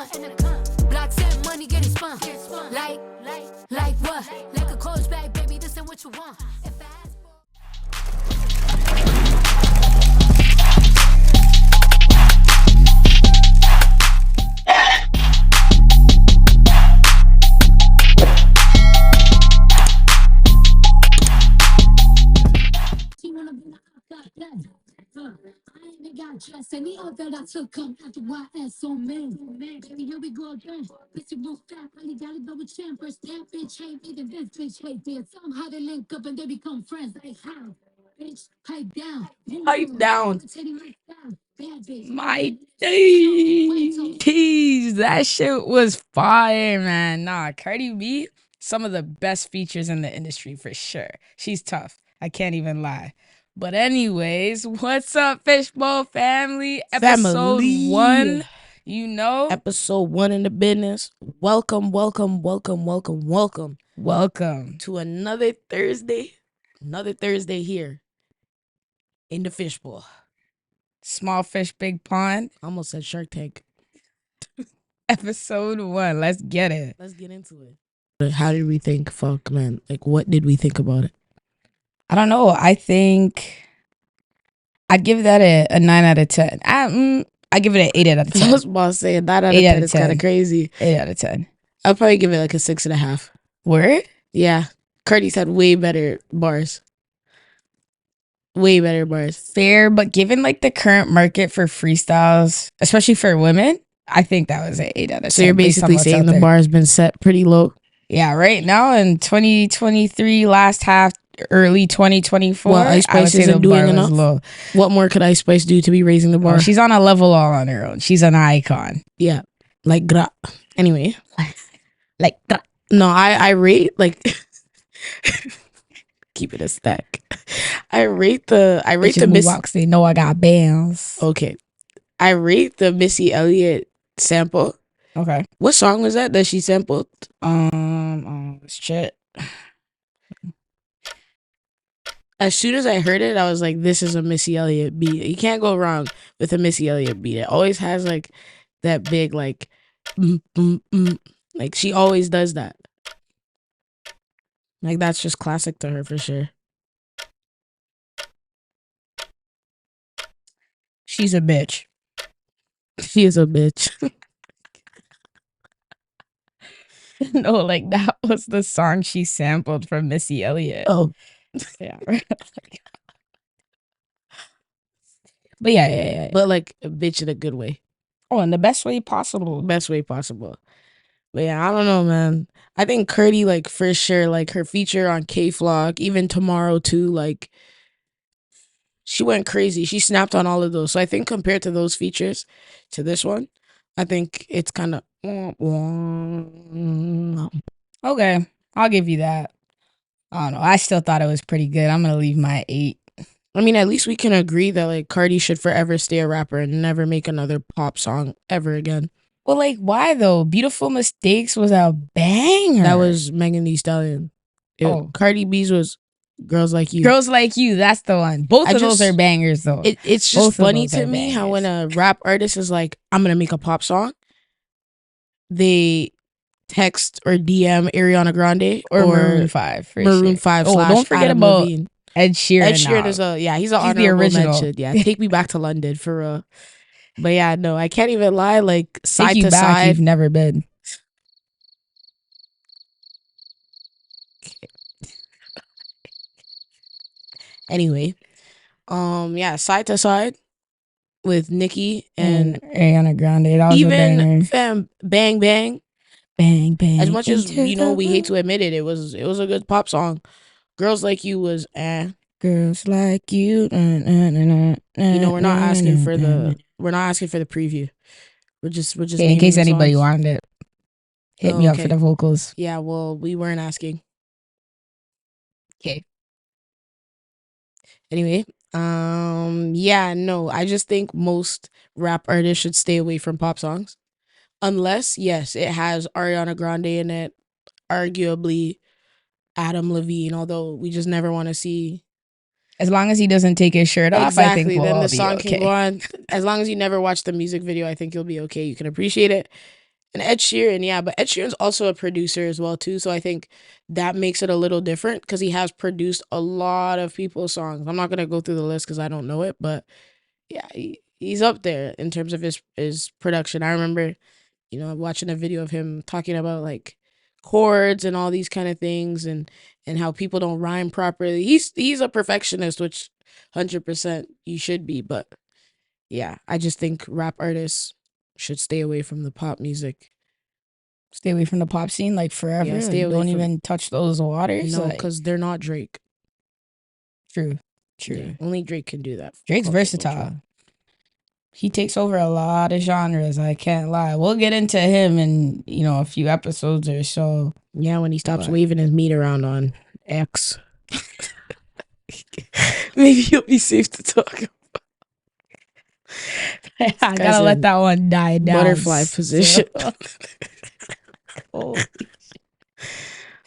cunt. Blocks and money getting spun. Like what? Like a coach bag, baby, this ain't what you want. If I ask for she wanna be I ain't got dressed any other that took come after YS so man. Baby, here we go again. Bitch, you move fat, really gotta double chin. First that bitch hate me, then this bitch hate me. Somehow they link up and they become friends. Like how? Bitch, pipe down. Pipe down. Irritating like that. Bad bitch. My days. That shit was fire, man. Nah, Cardi B, some of the best features in the industry for sure. She's tough. I can't even lie. But anyways, what's up, Fishbowl Family? Episode Family. 1, you know? Episode 1 in the business. Welcome Welcome. to another Thursday. Another Thursday here in the Fishbowl. Small fish, big pond. I almost said Shark Tank. Episode 1. Let's get it. Let's get into it. How did we think? Fuck, man. Like, what did we think about it? I don't know. I think I'd give that a 9 out of 10. I give it an 8 out of 10. I was about to say a 9 out of 8 out 10 of is kind 10. of crazy. 8 out of 10. I'll probably give it like a 6.5. Word? Yeah. Cardi's had way better bars. Way better bars. Fair, but given like the current market for freestyles, especially for women, I think that was an 8 out of 10. So you're based on basically what's saying out the there. bar has been set pretty low. Yeah, right now in 2023, last half, early 2024, Well, Ice I would Spice say the isn't bar doing was enough. low. What more could Ice Spice do to be raising the bar? Oh, she's on a level all on her own. She's an icon. Yeah, like gra. Anyway, Like, no, I rate like keep it a stack. I rate the Miss. walks. They know I got bands. Okay, I rate the Missy Elliott sample. Okay. What song was that she sampled? Shit. As soon as I heard it, I was like, "This is a Missy Elliott beat. You can't go wrong with a Missy Elliott beat. It always has like that big like, like she always does that. Like that's just classic to her for sure. She's a bitch. She is a bitch. No, like that was the song she sampled from Missy Elliott. Oh, Yeah. But yeah. but like a bitch in a good way. Oh, in the best way possible. Best way possible. But yeah, I don't know, man. I think Cardi, like, for sure, like, her feature on K-Flock, even Tomorrow, too, like, she went crazy. She snapped on all of those. So I think compared to those features to this one, I think it's kind of... Okay, I'll give you that. I don't know. I still thought it was pretty good. I'm going to leave my 8. I mean, at least we can agree that, like, Cardi should forever stay a rapper and never make another pop song ever again. Well, like, why though? Beautiful Mistakes was a banger. That was Megan Thee Stallion. Oh. Cardi B's was Girls Like You. Girls Like You. That's the one. Both of those are bangers though. It's just Both of funny those to are me how when bangers. a rap artist is like, I'm going to make a pop song, they text or DM Ariana Grande or Maroon 5. For Maroon sure. 5 Oh, slash don't forget Adam about Levine. Ed Sheeran. Ed Sheeran now. is he's an He's the honorable original. mention. Yeah, Take Me Back to London for real. But yeah, no, I can't even lie. Like side Take you to back. side, You've never been. anyway, yeah, side to side with Nicki and Ariana Grande. That was a banger. even fam Bang Bang. Bang bang. As much as into you know, the we hate world. to admit it, it was a good pop song. Girls Like You was Girls like you. You know, we're not asking for the preview. We're just Okay, in naming case the anybody songs. wanted it, hit Oh, me up okay. for the vocals. Yeah, well, we weren't asking. Okay. Anyway, yeah, no, I just think most rap artists should stay away from pop songs. Unless, yes, it has Ariana Grande in it, arguably Adam Levine, although we just never want to see. As long as he doesn't take his shirt off, I think Exactly, we'll then all the be song okay. can go on. As long as you never watch the music video, I think you'll be okay. You can appreciate it. And Ed Sheeran, yeah, but Ed Sheeran's also a producer as well too. So I think that makes it a little different because he has produced a lot of people's songs. I'm not gonna go through the list because I don't know it, but yeah, he's up there in terms of his production. I remember, watching a video of him talking about like chords and all these kind of things and how people don't rhyme properly. He's a perfectionist, which 100% you should be, but yeah, I just think rap artists should stay away from the pop music. Stay away from the pop scene like forever. Yeah, stay away Don't from- even touch those waters. No, like, because they're not Drake. true. Yeah, only Drake can do that. Drake's Culture versatile. vulture. He takes over a lot of genres. I can't lie. We'll get into him in a few episodes or so. Yeah, when he stops But- waving his meat around on X. Maybe he'll be safe to talk about. I gotta let that one die down. Butterfly position.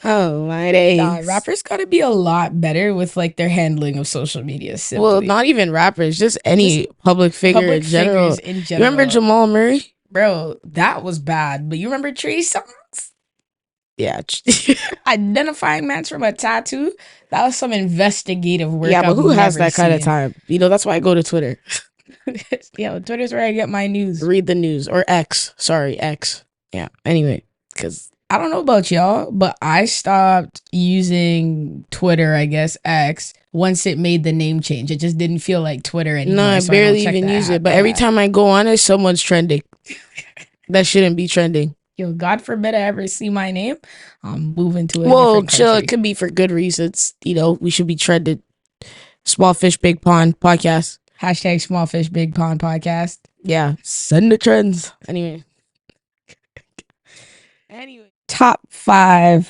Oh my days. Nah, rappers gotta be a lot better with like their handling of social media. Simply. Well, not even rappers, just any public figure Public in general. figures in You general. remember Jamal Murray? Bro, that was bad. But you remember Trey's songs? Yeah. Identifying mans from a tattoo? That was some investigative work. Yeah, but I've who has never that kind of seen. time? That's why I go to Twitter. Yeah, Twitter's where I get my news. Read the news. Or X. Sorry, X. Yeah. Anyway, because I don't know about y'all, but I stopped using Twitter, I guess, X, once it made the name change. It just didn't feel like Twitter anymore. no, I so barely don't check even the use app it. But that every much. time I go on it, someone's trending. That shouldn't be trending. Yo, God forbid I ever see my name. I'm moving to a Well, different chill. country. It could be for good reasons. We should be trended. Small Fish, Big Pond podcast. Hashtag Small Fish Big Pond podcast. Yeah. Send the trends. Anyway. Top 5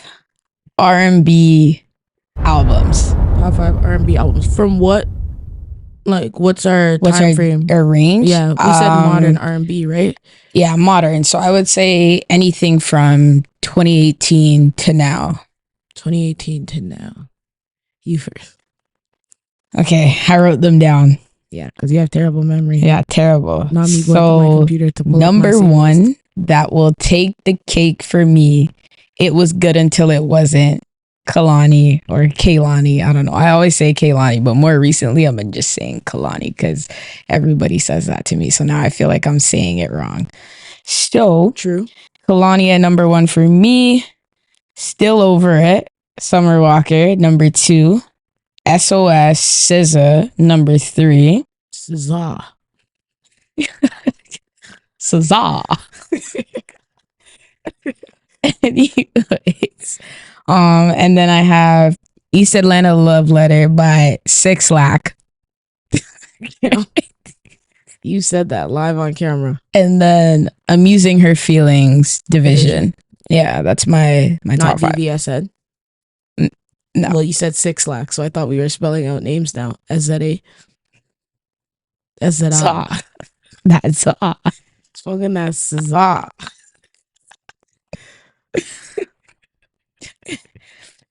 R&B albums. Top 5 R&B albums. From what? Like, what's our time frame? Our range? Yeah, we said modern R&B, right? Yeah, modern. So I would say anything from 2018 to now. 2018 to now. You first. Okay, I wrote them down. Yeah, because you have terrible memory. Yeah, terrible. Not me going to my So computer to pull up my number saved list. one that will take the cake for me. It was good until it wasn't. Kalani or Kaylani. I don't know. I always say Kaylani, but more recently I've been just saying Kalani because everybody says that to me. So now I feel like I'm saying it wrong. So True. Kalani at number 1 for me. Still Over It. Summer Walker, number 2. SOS SZA, number 3. SZA. SZA. Anyways, and then I have East Atlanta Love Letter by 6 Lack. You said that live on camera. And then Amusing Her Feelings Division. Yeah, that's my Not top 5. DVSN. No. Well, you said 6 lakh, so I thought we were spelling out names now. SZA. SZA. SZA. That's SZA. It's fucking that SZA.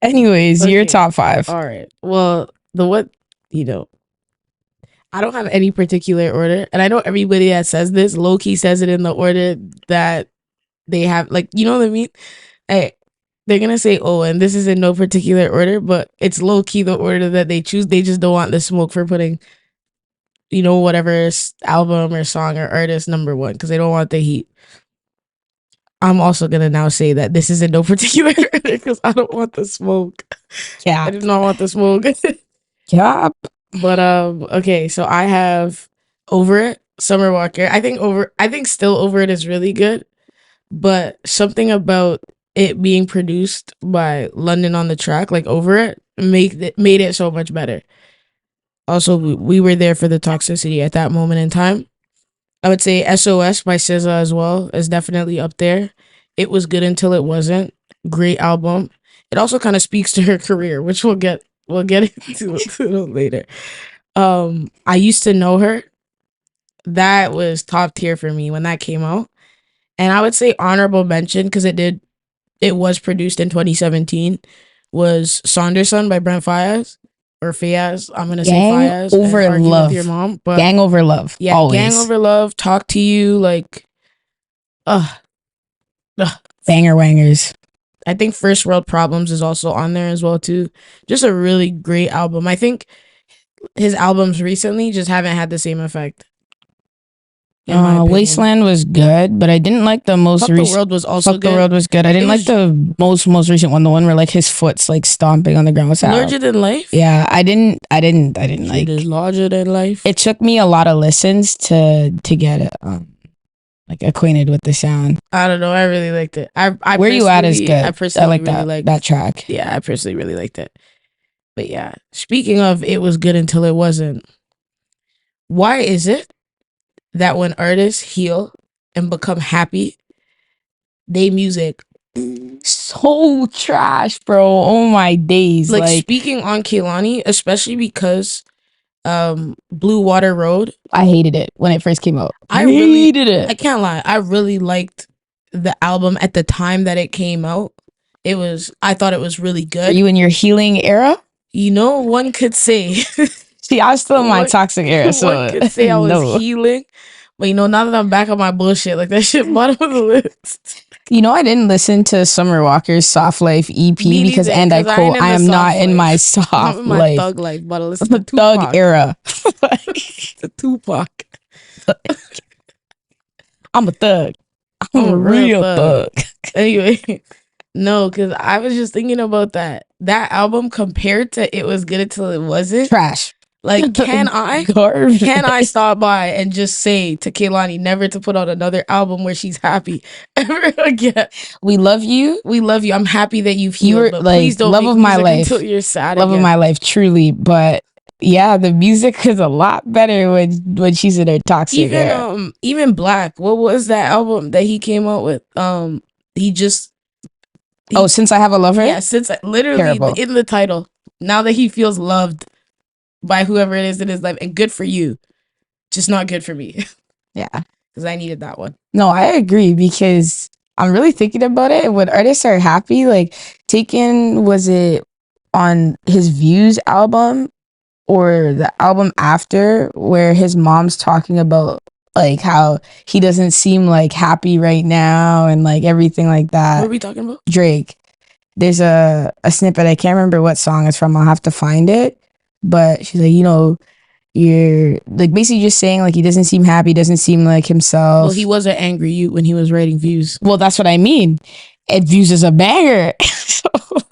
Anyways, your Okay. top 5. All right. Well, I don't have any particular order. And I know everybody that says this low-key says it in the order that they have. Like, you know what I mean? Hey, they're going to say, oh, and this is in no particular order, but it's low-key the order that they choose. They just don't want the smoke for putting, whatever album or song or artist number 1 because they don't want the heat. I'm also going to now say that this is in no particular order because I don't want the smoke. I Yeah. do not want the smoke. Yeah. But okay, so I have Over It, Summer Walker. I think Still Over It is really good, but something about it being produced by London on the Track, like Over It, made it so much better. Also, we were there for the toxicity at that moment in time. I would say SOS by SZA as well is definitely up there. It Was Good Until It Wasn't. Great album. It also kind of speaks to her career, which we'll get into later. I Used to Know Her. That was top tier for me when that came out. And I would say honorable mention because it was produced in 2017 was Saunderson by Brent Faiyaz or Fayaz. I'm gonna say Gang Fayaz. Over and argue Love. with your mom, but Gang Over Love. yeah, Always. Gang Over Love, Talk to You, like, Banger wangers. I think First World Problems is also on there as well too. Just a really great album. I think his albums recently just haven't had the same effect. in my opinion. Wasteland was good, but I didn't like the most Fuck the recent. World was also Fuck good. the World was good. I didn't like the most recent one, the one where like his foot's like stomping on the ground. What's that? Larger Than Life? Yeah, I didn't like It is Larger Than Life. it. Took me a lot of listens to get it like acquainted with the sound. I don't know. I really liked it. I Where You At is good. I personally like really that liked that track. Yeah, I personally really liked it. But yeah, speaking of it was good until it wasn't. Why is it that when artists heal and become happy, they music So trash, bro. Oh my days. like Like speaking on Kehlani, especially because Blue Water Road, I hated it when it first came out. I hated it. I can't lie, I really liked the album at the time that it came out. I thought it was really Are good. you in your healing era? You know, one could say See, I was still in my One- toxic era, so one could say I was no. healing. But you know, now that I'm back on my bullshit, like that shit bottom of the list. You know, I didn't listen to Summer Walker's Soft Life EP Me because, neither, and I 'cause I quote, ain't in I the am not soft in life. my I'm soft in my life. thug life, but I listen to The Tupac. thug era. The Tupac. I'm a thug. I'm a real thug. Anyway, no, because I was just thinking about that album compared to It Was Good Until It Wasn't. Trash. Like, can I stop by and just say to Kehlani never to put out another album where she's happy ever again? We love you. We love you. I'm happy that you've You healed, were, but like, please don't love make of my music life. until you're sad Love again. of my life, truly. But yeah, the music is a lot better when she's in her toxic era. Even Black. What was that album that he came out with? Since I Have a Lover? Yeah, since literally Terrible. in the title. Now that he feels loved by whoever it is in his life, and good for you, just not good for me. Yeah. Because I needed that one. No, I agree because I'm really thinking about it. When artists are happy, like Taken, was it on his Views album or the album after where his mom's talking about like how he doesn't seem like happy right now and like everything like that. What are we talking about? Drake. There's a snippet. I can't remember what song it's from. I'll have to find it. But she's like, you know, you're like basically just saying like he doesn't seem happy, doesn't seem like himself. Well, he was an angry youth when he was writing Views. Well, that's what I mean. And Views is a banger. So,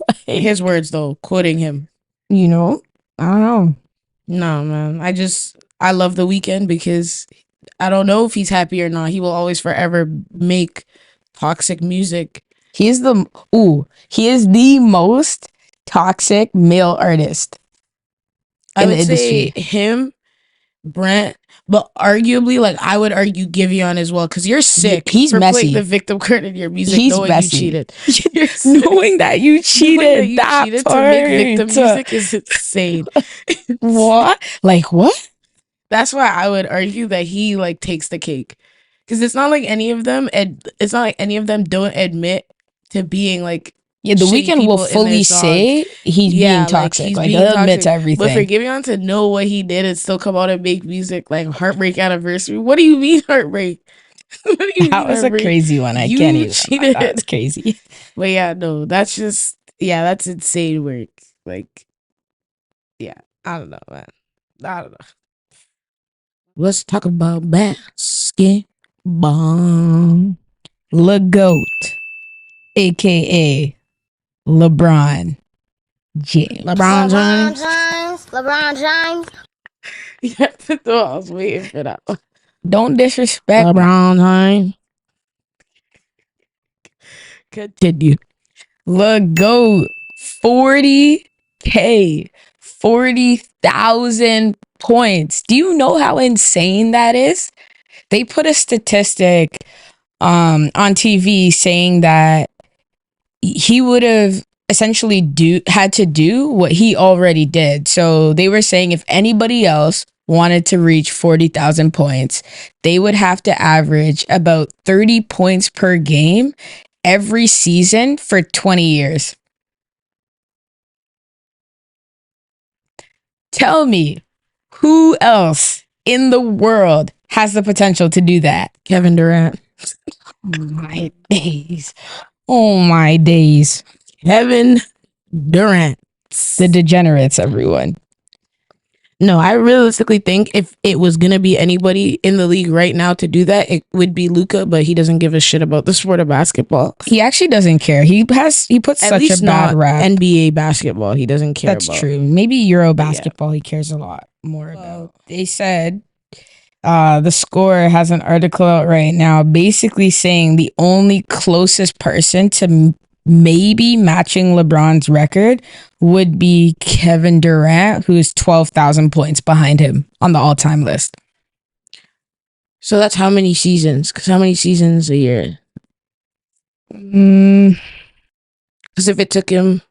like, His words though, quoting him. you know, I don't know. No, man. I love The Weeknd because I don't know if he's happy or not. He will always forever make toxic music. He is the most toxic male artist I in the would say industry. him, Brent, but arguably, like I would argue Giveon as well because you're sick. He's for messy. playing the victim card in your music, He's knowing messy. you cheated. You're sick. Knowing that you cheated, that to part. make victim music is insane. What? Like what? That's why I would argue that he like takes the cake because it's not like any of them. It's not like any of them don't admit to being like. Yeah, The shitty Weeknd will people in fully their songs. say he's being toxic. Like he'll admit to everything. But for Giveon to know what he did and still come out and make music like Heartbreak Anniversary, what do you mean Heartbreak? What do you That mean was a Heartbreak? crazy one. I You can't even. cheated. That's crazy. But yeah, no, that's insane work. Like, yeah, I don't know, man. I don't know. Let's talk about basketball. Le Goat, aka LeBron James. LeBron James. LeBron James. Yeah, I was waiting for that one. Don't disrespect LeBron James. Continue. Le Goat. 40K. 40,000 points. Do you know how insane that is? They put a statistic on TV saying that he would have essentially had to do what he already did. So they were saying if anybody else wanted to reach 40,000 points, they would have to average about 30 points per game every season for 20 years. Tell me, who else in the world has the potential to do that? Kevin Durant. My days. Oh my days. Kevin Durant. The degenerates, everyone. No, I realistically think if it was gonna be anybody in the league right now to do that, it would be Luka, but he doesn't give a shit about the sport of basketball. He actually doesn't care. He puts At such least a bad not rap. NBA basketball. He doesn't care That's about. true. Maybe Euro basketball he cares a lot more about. They said the Score has an article out right now basically saying the only closest person to maybe matching LeBron's record would be Kevin Durant, who is 12,000 points behind him on the all-time list. So that's how many seasons? Because how many seasons a year? Mm, Because if it took him,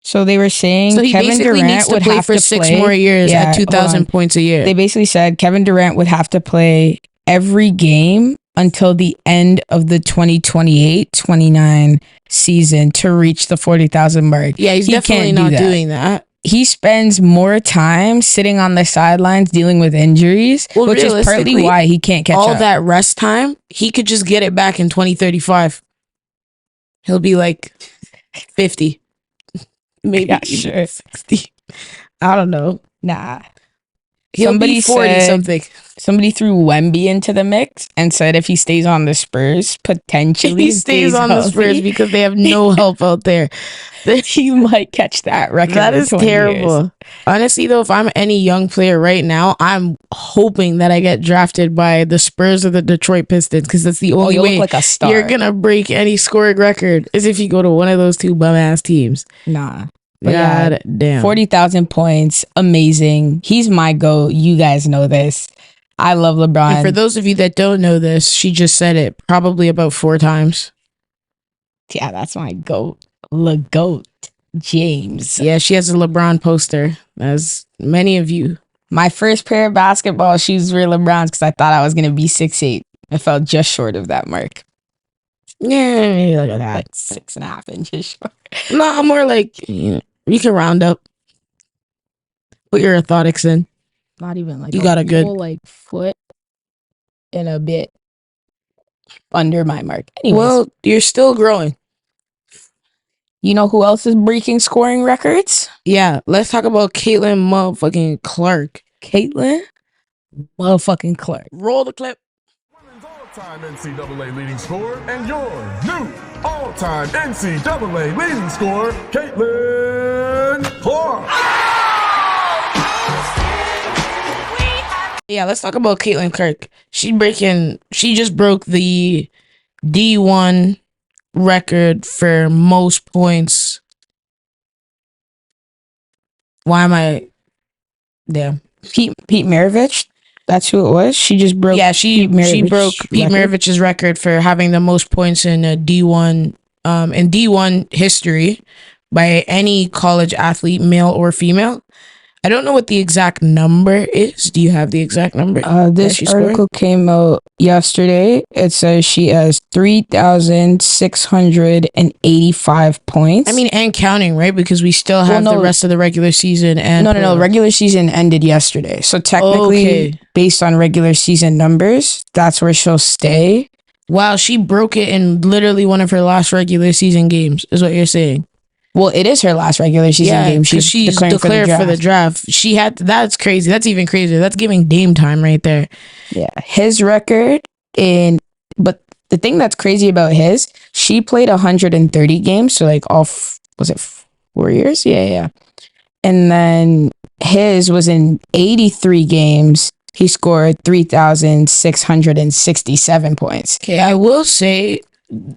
so they were saying so he Kevin basically Durant needs to would play have for to 6 play- more years Yeah, at hold 2,000 on. points a year. They basically said Kevin Durant would have to play every game until the end of the 2028-29 season to reach the 40,000 mark. Yeah, he's He definitely can't do not that. doing that. He spends more time sitting on the sidelines dealing with injuries, Well, which is partly realistically, why he can't catch All up. that rest time, he could just get it back in 2035. He'll be like 50. Maybe Yeah, even sure. 60. I don't know. Nah. He'll Somebody be 40 said- something. Somebody threw Wemby into the mix and said if he stays on the Spurs, potentially He stays on the Spurs healthy, because they have no help out there. he might catch that record. That in is 20 years. terrible. Honestly, though, if I'm any young player right now, I'm hoping that I get drafted by the Spurs or the Detroit Pistons because that's the Oh, only you way look like a star. you're going to break any scoring record is if you go to one of those two bum-ass teams. Nah. But yeah, God damn. 40,000 points. Amazing. He's my GOAT. You guys know this. I love LeBron. And for those of you that don't know this, she just said it probably about 4 times. Yeah, that's my GOAT. LeGoat. James. Yeah, she has a LeBron poster, as many of you. My first pair of basketball shoes were LeBron's because I thought I was going to be 6'8". I fell just short of that mark. Yeah, look at that. Like 6.5 inches short. No, I'm more like, you can round up. Put your orthotics in. Not even like You got a good- full, like foot and a bit under my mark. Anyways, Well, you're still growing. you know who else is breaking scoring records? Yeah, let's talk about Caitlin motherfucking Clark. Caitlin motherfucking Clark. Roll the clip. Ballin's all-time NCAA leading scorer and your new all-time NCAA leading scorer, Caitlin Clark. Yeah, let's talk about Caitlin Clark. She just broke the D1 record for most points. Why am I... Damn. Pete Maravich. That's who it was. She just broke. Yeah, she Maravich's broke Pete record. Maravich's record for having the most points in a D1 in D1 history by any college athlete, male or female. I don't know what the exact number is. Do you have the exact number? This she scored? article came out yesterday. It says she has 3,685 points. I mean, and counting, right? Because we still have no. the rest of the regular season. And no. Regular season ended yesterday. So technically, Okay. based on regular season numbers, that's where she'll stay. Wow, she broke it in literally one of her last regular season games, is what you're saying. Well, it is her last regular season game. 'cause she's declared for the draft. She had that's crazy. That's even crazier. That's giving Dame time right there. Yeah, his record but the thing that's crazy about she played 130 games, so like was it 4 years? Yeah. And then his was in 83 games. He scored 3,667 points. Okay, I will say,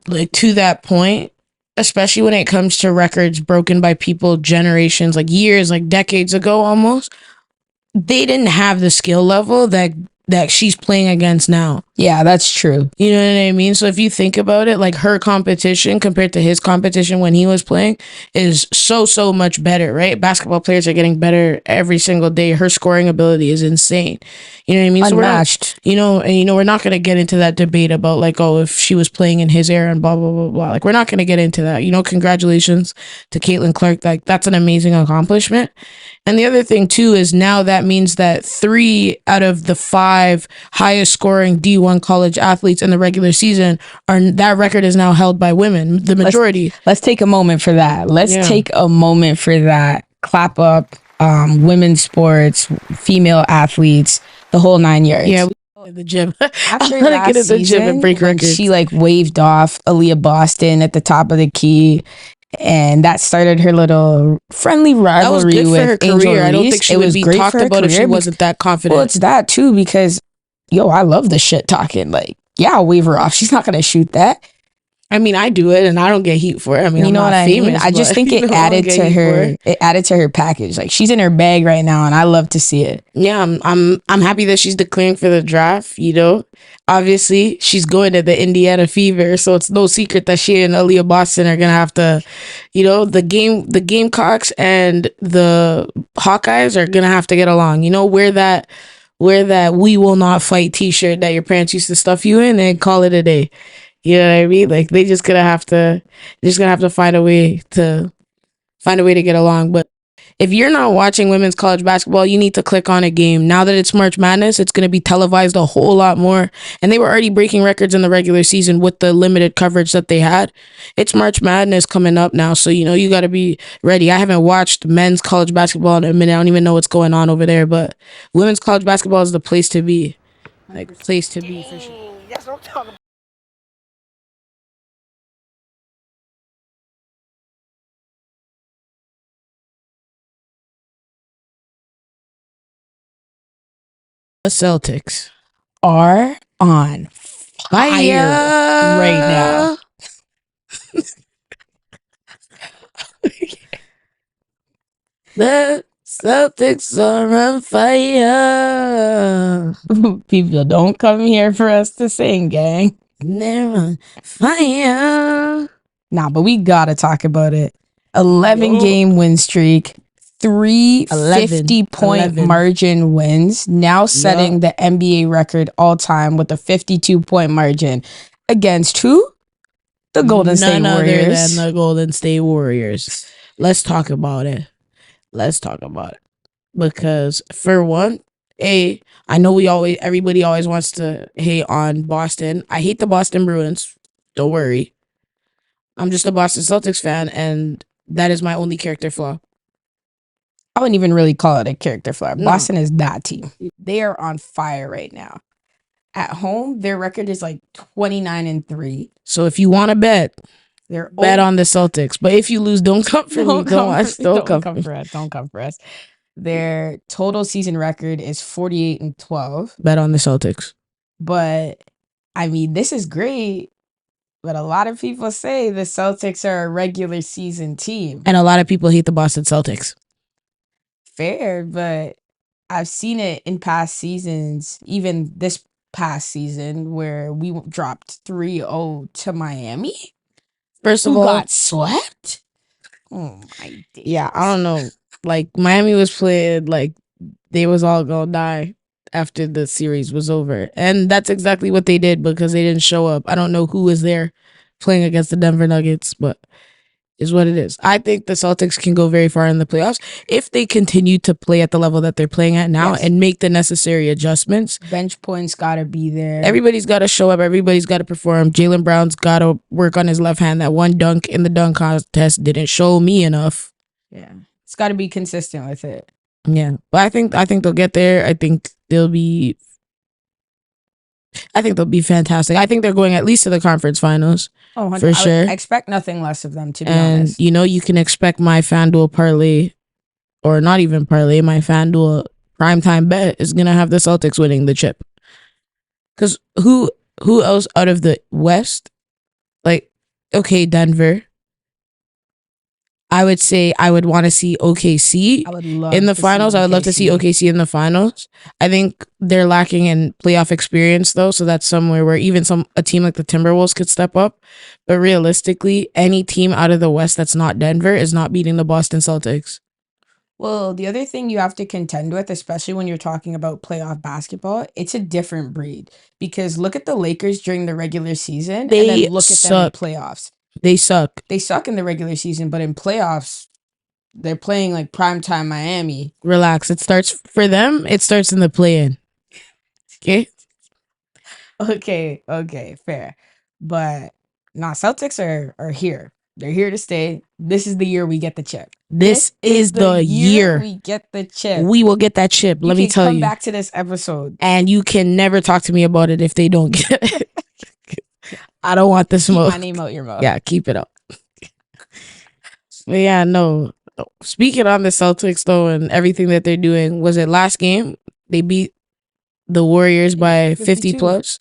like, to that point, especially when it comes to records broken by people generations, like years, like decades ago almost, they didn't have the skill level that she's playing against now. Yeah, that's true. You know what I mean? So if you think about it, like her competition compared to his competition when he was playing is so much better, right? Basketball players are getting better every single day. Her scoring ability is insane. You know what I mean? Unmatched. So we're not going to get into that debate about like, oh, if she was playing in his era and blah, blah, blah, blah. Like, we're not going to get into that. Congratulations to Caitlin Clark. Like, that's an amazing accomplishment. And the other thing too is now that means that 3 out of the 5 highest scoring D1 31 college athletes in the regular season, that record is now held by women, the majority. Let's take a moment for that. Clap up women's sports, female athletes, the whole 9 yards. Yeah, in the gym. After I want to last get in the gym and break when records. she like waved off Aaliyah Boston at the top of the key, and that started her little friendly rivalry that was good with for her Angel career. I don't Reese. think she it would was be great talked for her about if she career wasn't that confident. Well, it's that too, because I love the shit talking. Like, yeah, I'll wave her off. She's not gonna shoot that. I mean, I do it, and I don't get heat for it. I mean, You know I'm not what I famous, mean? I just but, think it added to her. It added to her package. Like, she's in her bag right now, and I love to see it. Yeah, I'm happy that she's declaring for the draft. You know, obviously she's going to the Indiana Fever, so it's no secret that she and Aaliyah Boston are gonna have to, you know, the Gamecocks and the Hawkeyes are gonna have to get along. You know, wear that "We Will Not Fight" T-shirt that your parents used to stuff you in, and call it a day. You know what I mean? Like, they're just gonna have to find a way to get along. But if you're not watching women's college basketball, you need to click on a game. Now that it's March Madness, it's gonna be televised a whole lot more. And they were already breaking records in the regular season with the limited coverage that they had. It's March Madness coming up now, so you know you gotta be ready. I haven't watched men's college basketball in a minute. I don't even know what's going on over there, but women's college basketball is the place to be. Like, place to be for sure. That's what I'm talking about. The Celtics Are on fire right now. The Celtics are on fire. People, don't come here for us to sing, gang. They're on fire. Nah, but we gotta talk about it. 11 game win streak, 50-point margin wins, now setting the NBA record all time with a 52-point margin against who? The Golden State Warriors. None other than the Golden State Warriors. Let's talk about it. Because for one, I know everybody always wants to hate on Boston. I hate the Boston Bruins. Don't worry. I'm just a Boston Celtics fan, and that is my only character flaw. I wouldn't even really call it a character flaw. No. Boston is that team. They are on fire right now. At home, their record is like 29-3. So if you want to bet on the Celtics. But if you lose, don't come for me. Don't come for us. Don't come for us. Their total season record is 48-12. Bet on the Celtics. But I mean, this is great. But a lot of people say the Celtics are a regular season team. And a lot of people hate the Boston Celtics. Fair, but I've seen it in past seasons, even this past season, where we dropped 3-0 to Miami. First of all, got swept? Oh my days. Yeah, I don't know. Like, Miami was playing like they was all gonna die after the series was over. And that's exactly what they did, because they didn't show up. I don't know who was there playing against the Denver Nuggets, but is what it is. I think the Celtics can go very far in the playoffs if they continue to play at the level that they're playing at now and make the necessary adjustments. Bench points gotta be there. Everybody's got to show up. Everybody's got to perform. Jaylen Brown's got to work on his left hand. That one dunk in the dunk contest didn't show me enough. Yeah, it's got to be consistent with it. Yeah, but I think they'll get there. I think they'll be fantastic. I think they're going at least to the conference finals. Oh, for sure. I expect nothing less of them, to be honest. And you know, you can expect my FanDuel parlay, or not even parlay, my FanDuel primetime bet is gonna have the Celtics winning the chip. Because who else out of the West? Like, okay, Denver. I would say I would want to see OKC in the finals. I would love to see OKC in the finals. I think they're lacking in playoff experience, though, so that's somewhere where even a team like the Timberwolves could step up. But realistically, any team out of the West that's not Denver is not beating the Boston Celtics. Well, the other thing you have to contend with, especially when you're talking about playoff basketball, it's a different breed. Because look at the Lakers during the regular season, and then look at them in playoffs. They suck. They suck in the regular season, but in playoffs, they're playing like primetime Miami. Relax. It starts in the play-in. Okay? Okay, fair. But nah, Celtics are here. They're here to stay. This is the year we get the chip. This is the year we get the chip. we will get that chip. You Let me can tell come you. back to this episode. And you can never talk to me about it if they don't get it. I don't want the Keep smoke. my name out your mouth. Yeah, keep it up. But yeah, no. Speaking on the Celtics though, and everything that they're doing, was it last game? They beat the Warriors by 50 52. plus.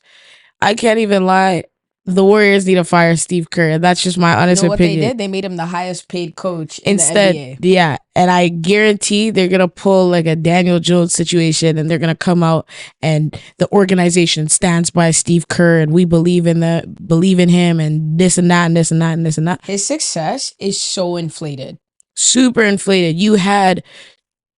I can't even lie. The Warriors need to fire Steve Kerr. That's just my honest You know what opinion. they did? They made him the highest paid coach in Instead, the NBA. yeah, and I guarantee they're gonna pull like a Daniel Jones situation, and they're gonna come out and the organization stands by Steve Kerr, and we believe in him, and this and that, and this and that, and this and that. His success is so inflated. Super inflated. You had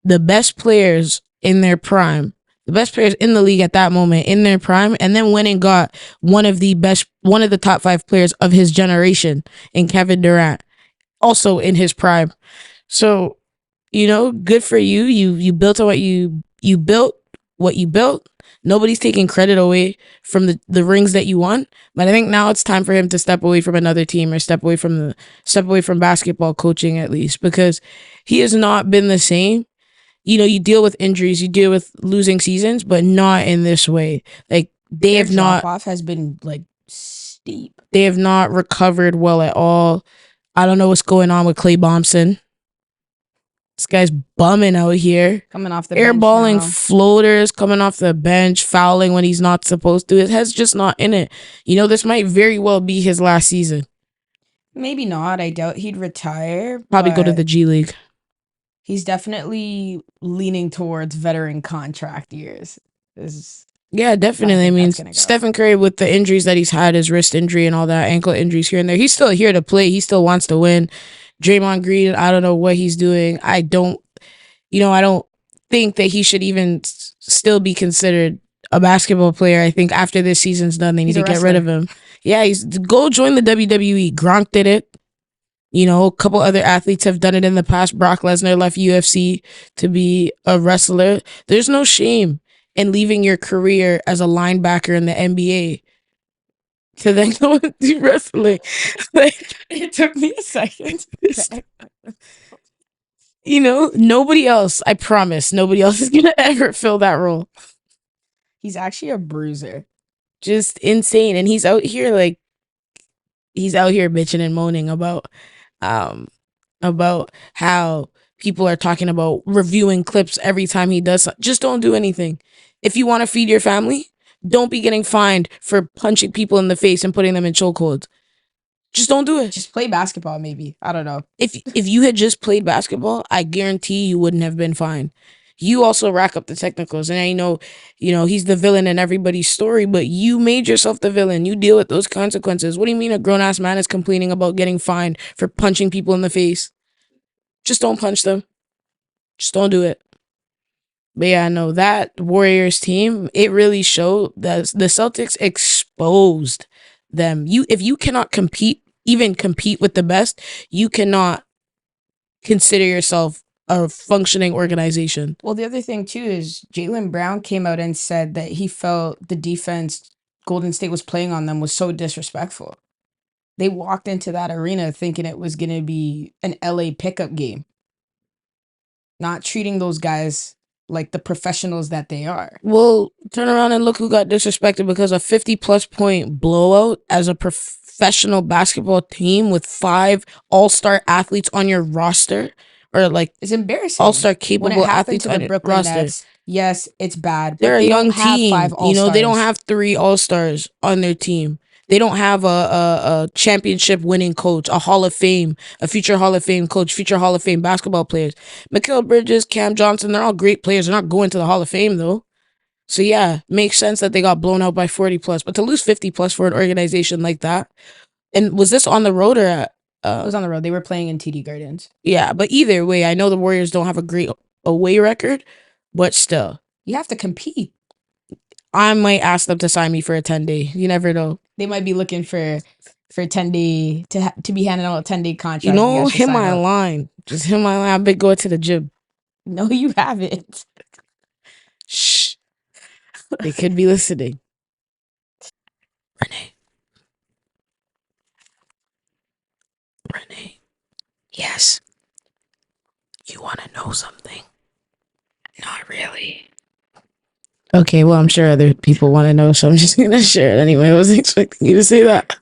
the best players in their prime, the best players in the league at that moment in their prime, and then went and got one of the top 5 players of his generation in Kevin Durant, also in his prime. So, good for you. You built on what you built, Nobody's taking credit away from the rings that you won. But I think now it's time for him to step away from another team or step away from basketball coaching at least, because he has not been the same. You deal with injuries, you deal with losing seasons, but not in this way. Like Their drop-off has been like steep. They have not recovered well at all. I don't know what's going on with Klay Thompson. This guy's bumming out here. Coming off the bench airballing now. floaters, coming off the bench, fouling when he's not supposed to. His head's just not in it. This might very well be his last season. Maybe not. I doubt he'd retire. Probably go to the G League. He's definitely leaning towards veteran contract years. Yeah, definitely. I mean, go. Stephen Curry, with the injuries that he's had, his wrist injury and all that, ankle injuries here and there, he's still here to play. He still wants to win. Draymond Green, I don't know what he's doing. I don't think that he should even still be considered a basketball player. I think after this season's done, they need to get rid of him. Yeah, go join the WWE. Gronk did it. A couple other athletes have done it in the past. Brock Lesnar left UFC to be a wrestler. There's no shame in leaving your career as a linebacker in the NBA to then go and do wrestling. It took me a second. Nobody else, I promise, nobody else is going to ever fill that role. He's actually a bruiser. Just insane. And he's out here bitching and moaning about how people are talking about reviewing clips every time he does something. Just don't do anything. If you want to feed your family, don't be getting fined for punching people in the face and putting them in chokeholds. Just don't do it. Just play basketball, maybe. I don't know. If you had just played basketball, I guarantee you wouldn't have been fined. You also rack up the technicals, and I know, he's the villain in everybody's story, but you made yourself the villain. You deal with those consequences. What do you mean a grown-ass man is complaining about getting fined for punching people in the face? Just don't punch them. Just don't do it. But yeah, no, that Warriors team, it really showed that the Celtics exposed them. If you cannot compete with the best, you cannot consider yourself a functioning organization. Well, the other thing too is Jaylen Brown came out and said that he felt the defense Golden State was playing on them was so disrespectful. They walked into that arena thinking it was going to be an LA pickup game, not treating those guys like the professionals that they are. Well, turn around and look who got disrespected because a 50-plus point blowout as a professional basketball team with 5 all-star athletes on your roster, or like it's embarrassing. All-star capable athletes on your roster. Nets, yes, it's bad. They're a young team. 5 all-stars. They don't have 3 all-stars on their team. They don't have a championship winning coach, a future Hall of Fame coach, future Hall of Fame basketball players. Mikal Bridges, Cam Johnson, they're all great players. They're not going to the Hall of Fame though. So yeah, makes sense that they got blown out by 40 plus. But to lose 50 plus for an organization like that, and was this on the road or at? It was on the road. They were playing in TD Gardens. Yeah, but either way, I know the Warriors don't have a great away record, but still. You have to compete. I might ask them to sign me for a 10-day. You never know. They might be looking for 10-day to be handing out a 10-day contract. Hit my line. Just hit my line. I've been going to the gym. No, you haven't. Shh. They could be listening. Renee, yes. You want to know something? Not really. Okay, well, I'm sure other people want to know, so I'm just going to share it anyway. I wasn't expecting you to say that.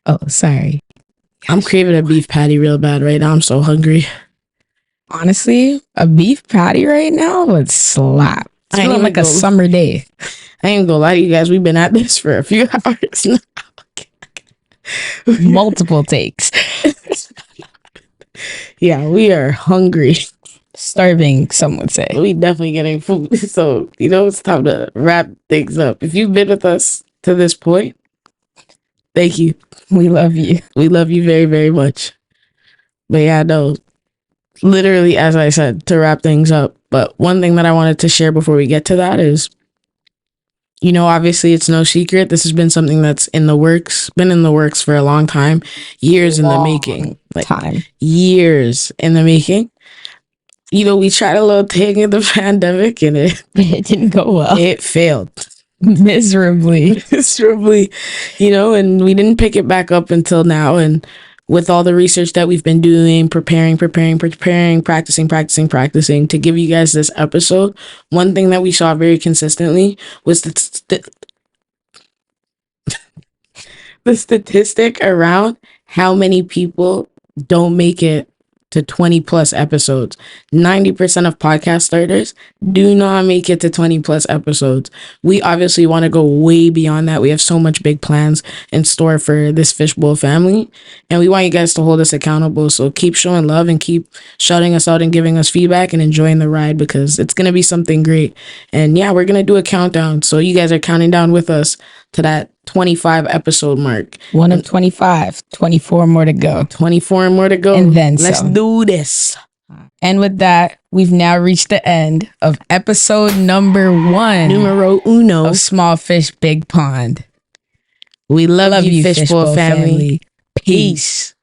Oh, sorry. I'm craving a beef patty real bad right now. I'm so hungry. Honestly, a beef patty right now would slap. It's I ain't feeling like a even summer day. I ain't gonna lie to you guys. We've been at this for a few hours now. Multiple takes. Yeah, we are hungry. Starving, some would say. We definitely getting food. So, it's time to wrap things up. If you've been with us to this point, thank you. We love you. We love you very, very much. But yeah, no, literally, as I said, to wrap things up. But one thing that I wanted to share before we get to that is, obviously it's no secret. This has been something that's been in the works for a long time, years in the making. Years in the making. We tried a little thing in the pandemic and it didn't go well. It failed. Miserably, and we didn't pick it back up until now. And with all the research that we've been doing, preparing, practicing to give you guys this episode, one thing that we saw very consistently was the statistic around how many people don't make it to 20 plus episodes. 90% of podcast starters do not make it to 20 plus episodes. We obviously want to go way beyond that. We have so much big plans in store for this Fishbowl family, and we want you guys to hold us accountable. So keep showing love and keep shouting us out and giving us feedback and enjoying the ride, because it's going to be something great. And yeah, we're going to do a countdown. So you guys are counting down with us to that 25 episode mark. One of 25, 24 more to go. 24 more to go. And then let's some. do this. And with that, we've now reached the end of episode number 1. Numero uno. Of Small Fish, Big Pond. We love you, Fishbowl family. Peace.